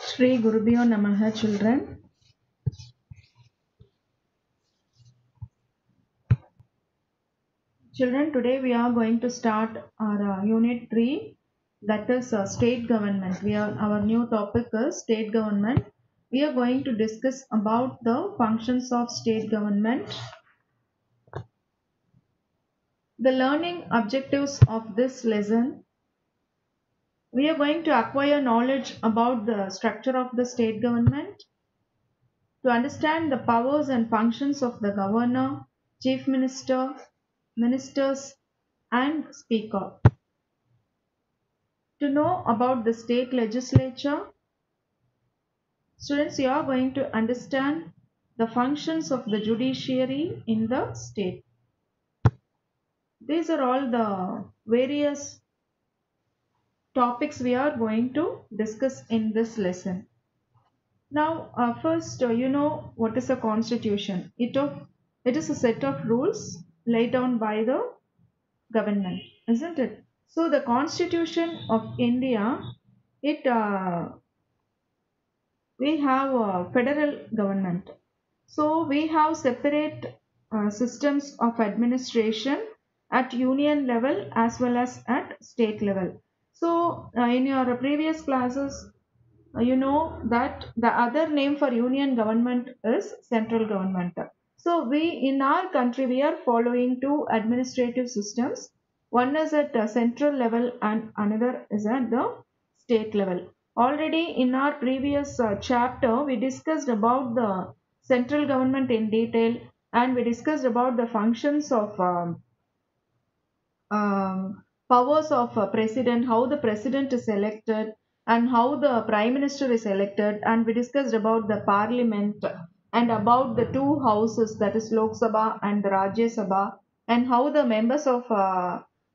Shri Gurubhyo Namaha, children. Children, today we are going to start our unit 3, that is state government. Our new topic is state government. We are going to discuss about the functions of state government, the learning objectives of this lesson. We are going to acquire knowledge about the structure of the state government, to understand the powers and functions of the governor, chief minister, ministers, and speaker. To know about the state legislature, students, you are going to understand the functions of the judiciary in the state. These are all the various topics we are going to discuss in this lesson. Now, first, you know what is a constitution. It is a set of rules laid down by the government, isn't it? So, the Constitution of India, it we have a federal government. So we have separate systems of administration at union level as well as at state level. So in your previous classes, you know that the other name for union government is central government. So we in our country we are following two administrative systems. One is at central level and another is at the state level. Already in our previous chapter we discussed about the central government in detail, and we discussed about the functions of powers of president, how the president is elected and how the prime minister is elected, and we discussed about the parliament and about the two houses, that is Lok Sabha and the Rajya Sabha, and how the members of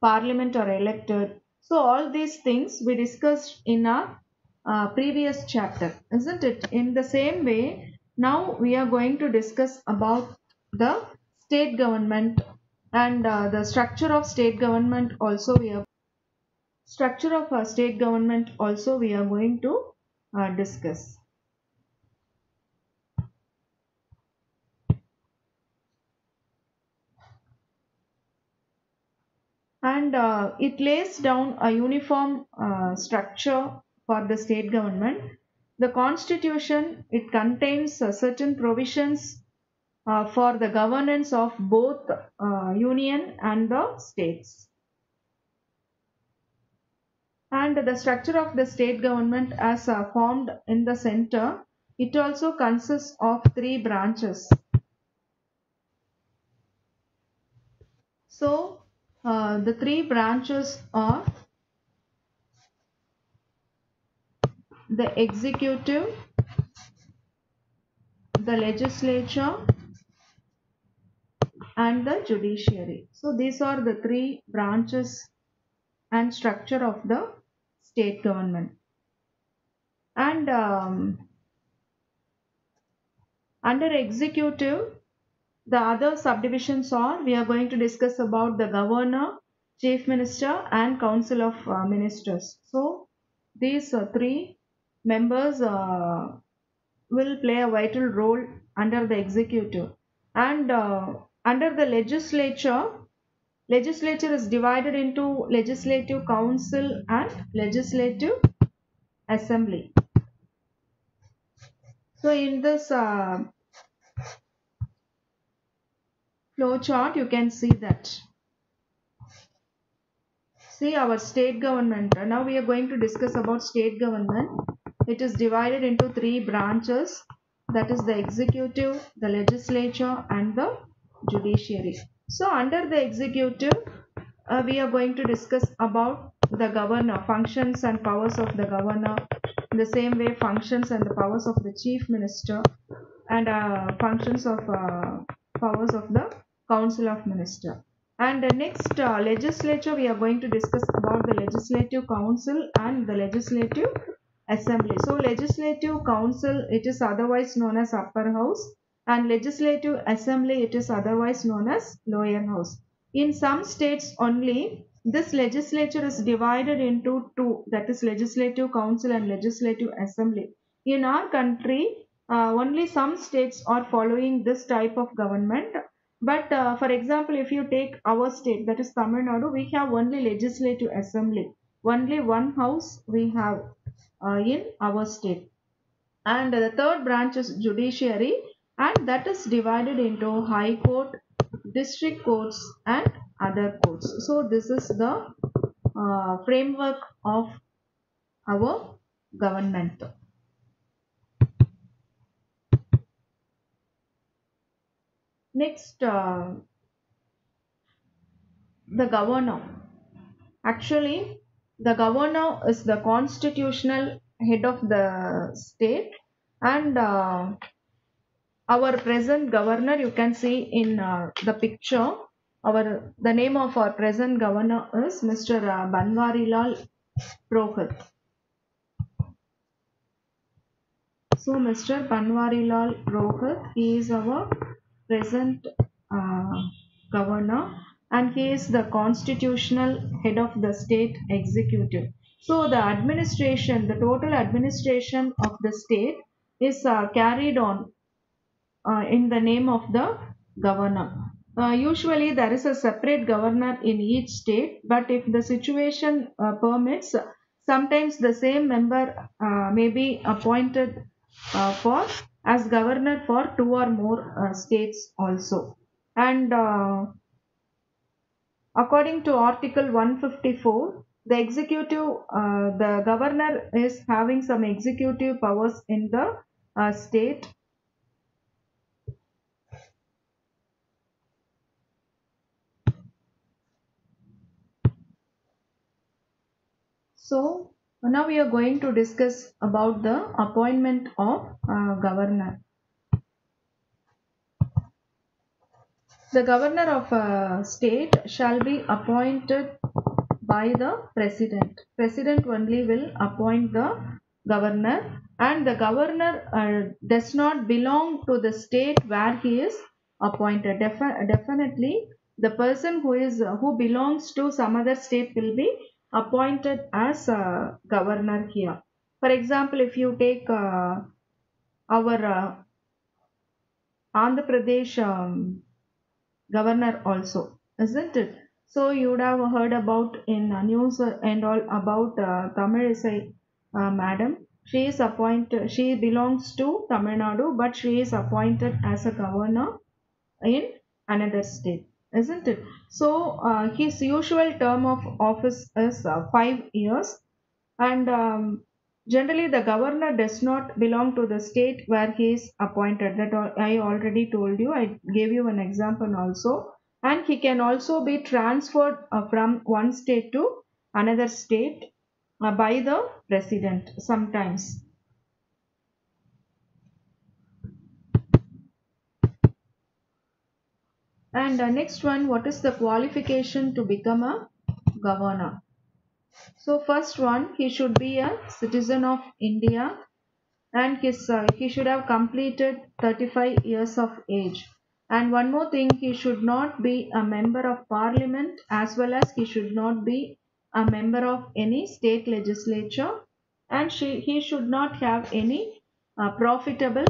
parliament are elected. So all these things we discussed in our previous chapter, isn't it? In the same way, now we are going to discuss about the state government, and the structure of state government also we are going to discuss. And it lays down a uniform structure for the state government. The constitution, it contains certain provisions for the governance of both union and the states. And the structure of the state government as formed in the center, it also consists of three branches. So the three branches are the executive, the legislature, and the judiciary. So these are the three branches and structure of the state government. And under executive, the other subdivisions are, we are going to discuss about the governor, chief minister, and council of ministers. So these three members will play a vital role under the executive. And under the legislature is divided into legislative council and legislative assembly. So in this flow chart you can see that. See our state government. Now we are going to discuss about state government. It is divided into three branches, that is the executive, the legislature, and the judiciary. So under the executive, we are going to discuss about the governor, functions and powers of the governor. In the same way, functions and the powers of the chief minister, and functions of powers of the council of minister. And next, legislature, we are going to discuss about the legislative council and the legislative assembly. So legislative council, it is otherwise known as upper house, and legislative assembly, it is otherwise known as lower house. In some states only This legislature is divided into two, that is legislative council and legislative assembly. In our country, only some states are following this type of government. But for example, if you take our state, that is Tamil Nadu, we have only legislative assembly. Only one house we have in our state. And the third branch is judiciary, and that is divided into high court, district courts, and other courts. So this is the framework of our government. Next, the governor. Actually, the governor is the constitutional head of the state, and our present governor, you can see in the picture, the name of our present governor is Mr. Banwarilal Purohit. So Mr. Banwarilal Purohit, he is our present governor, and he is the constitutional head of the state executive. So the administration, the total administration of the state is carried on in the name of the governor. Usually there is a separate governor in each state, but if the situation permits, sometimes the same member may be appointed for as governor for two or more states also. And according to Article 154, the governor is having some executive powers in the state. So now we are going to discuss about the appointment of governor. The governor of a state shall be appointed by the president. President only will appoint the governor, and the governor does not belong to the state where he is appointed. Definitely, the person who belongs to some other state will be appointed as a governor here. For example, if you take our Andhra Pradesh governor also, isn't it? So you would have heard about in news and all about Tamilisai madam. She is appointed. She belongs to Tamil Nadu, but she is appointed as a governor in another state, isn't it? So his usual term of office is 5 years, and generally the governor does not belong to the state where he is appointed. That I already told you. I gave you an example also, and he can also be transferred from one state to another state by the president sometimes. And next one, what is the qualification to become a governor? So first one, he should be a citizen of India, and he should have completed 35 years of age. And one more thing, he should not be a member of parliament, as well as he should not be a member of any state legislature, and he should not have any profitable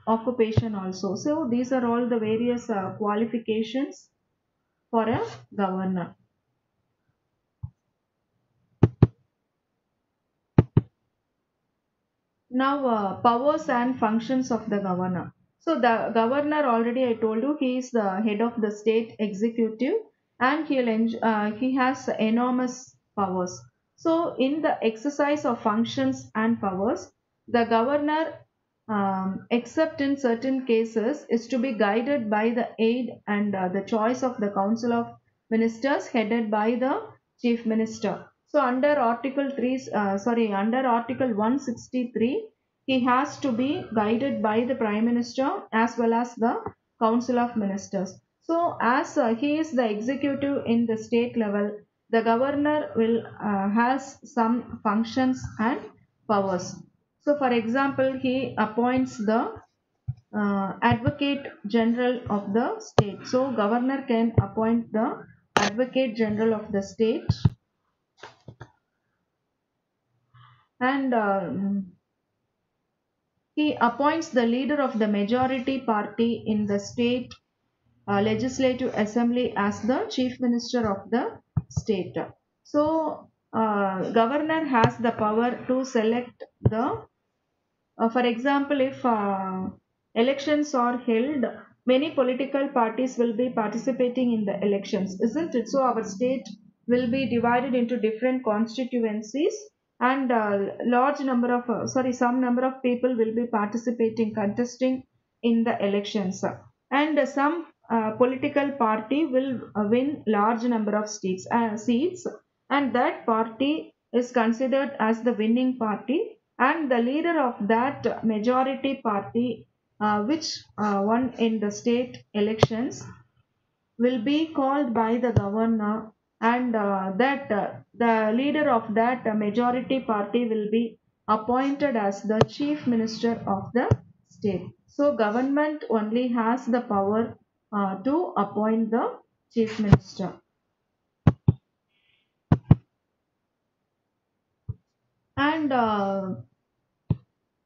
occupation also. So these are all the various qualifications for a governor. Now, powers and functions of the governor. So the governor, already I told you, he is the head of the state executive, and he has enormous powers. So in the exercise of functions and powers, the governor, except in certain cases, is to be guided by the aid and the choice of the council of ministers headed by the chief minister. So under under Article 163, he has to be guided by the Prime Minister as well as the Council of Ministers. So as he is the executive in the state level, the governor will has some functions and powers. So for example, he appoints the Advocate General of the state. So governor can appoint the Advocate General of the state, and he appoints the leader of the majority party in the state legislative assembly as the chief minister of the state. So, governor has the power to select the, for example, if elections are held, many political parties will be participating in the elections, isn't it? So, our state will be divided into different constituencies, and large number of, some number of people will be participating, contesting in the elections, and some political party will win large number of seats, and that party is considered as the winning party, and the leader of that majority party which won in the state elections will be called by the governor, and that the leader of that majority party will be appointed as the chief minister of the state. So government only has the power to appoint the chief minister. And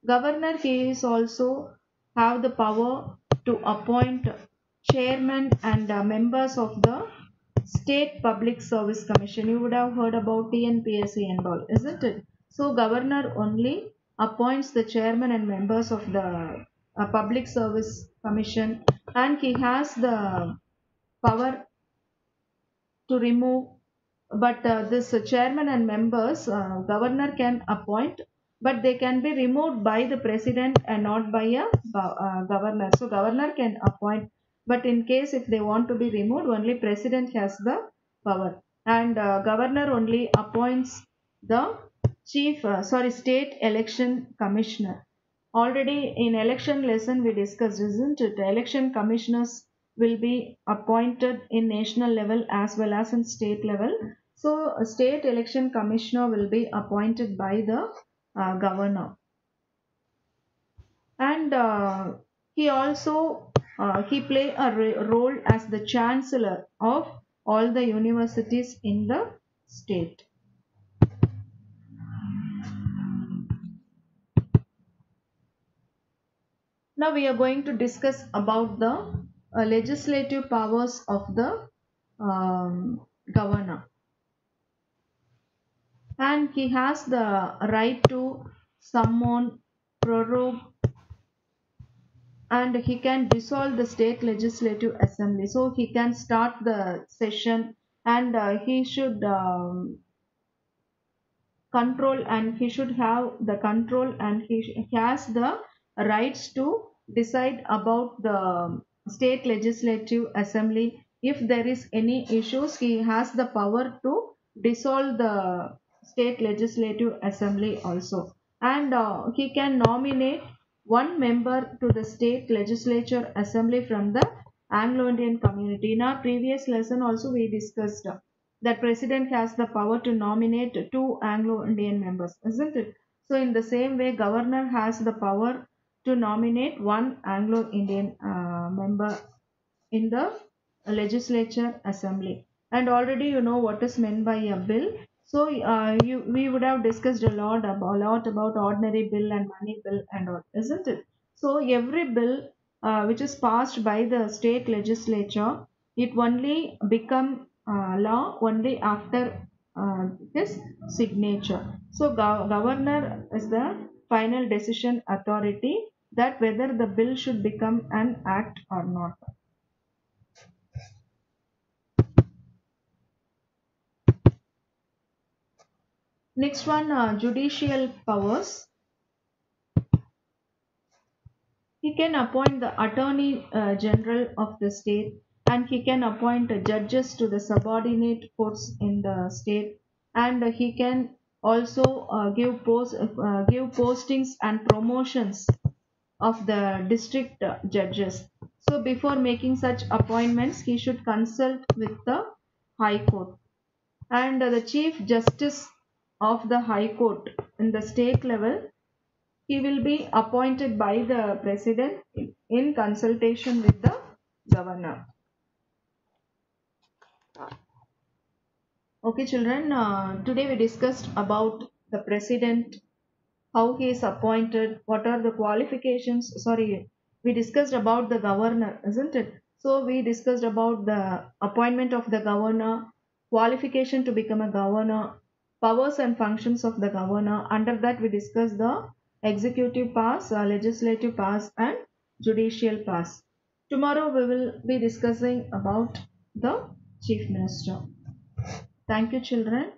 governor is also have the power to appoint chairman and members of the State Public Service Commission. You would have heard about TNPSC and all, isn't it? So governor only appoints the chairman and members of the Public Service Commission, and he has the power to remove, but this chairman and members governor can appoint, but they can be removed by the president and not by a governor. So governor can appoint, but in case if they want to be removed, only president has the power, and governor only appoints the state election commissioner. Already in election lesson we discussed, isn't it? Election commissioners will be appointed in national level as well as in state level. So a state election commissioner will be appointed by the governor, and he also he play a role as the chancellor of all the universities in the state. Now we are going to discuss about the legislative powers of the governor, and he has the right to summon, prorogue, and he can dissolve the state legislative assembly. So he can start the session, and he should control, and he should have the control, and he has the rights to decide about the state legislative assembly. If there is any issues, he has the power to dissolve the state legislative assembly also, and he can nominate one member to the state legislature assembly from the Anglo-Indian community. In our previous lesson also we discussed that president has the power to nominate two Anglo-Indian members, isn't it? So in the same way, governor has the power to nominate one Anglo-Indian member in the legislature assembly. And already you know what is meant by a bill. So we would have discussed a lot about ordinary bill and money bill and all, isn't it? So every bill which is passed by the state legislature, it only become law only after his signature. So governor is the final decision authority that whether the bill should become an act or not. Next one, judicial powers. He can appoint the attorney general of the state, and he can appoint judges to the subordinate courts in the state, and he can also give postings and promotions of the district judges. So before making such appointments, he should consult with the High Court, and the Chief Justice of the High Court in the state level, he will be appointed by the president in consultation with the governor. Okay, children, today we discussed about the president, how he is appointed, what are the qualifications. Sorry, we discussed about the governor, isn't it? So we discussed about the appointment of the governor, qualification to become a governor, powers and functions of the governor. Under that, we discussed the executive powers, legislative powers, and judicial powers. Tomorrow, we will be discussing about the chief minister. Thank you, children.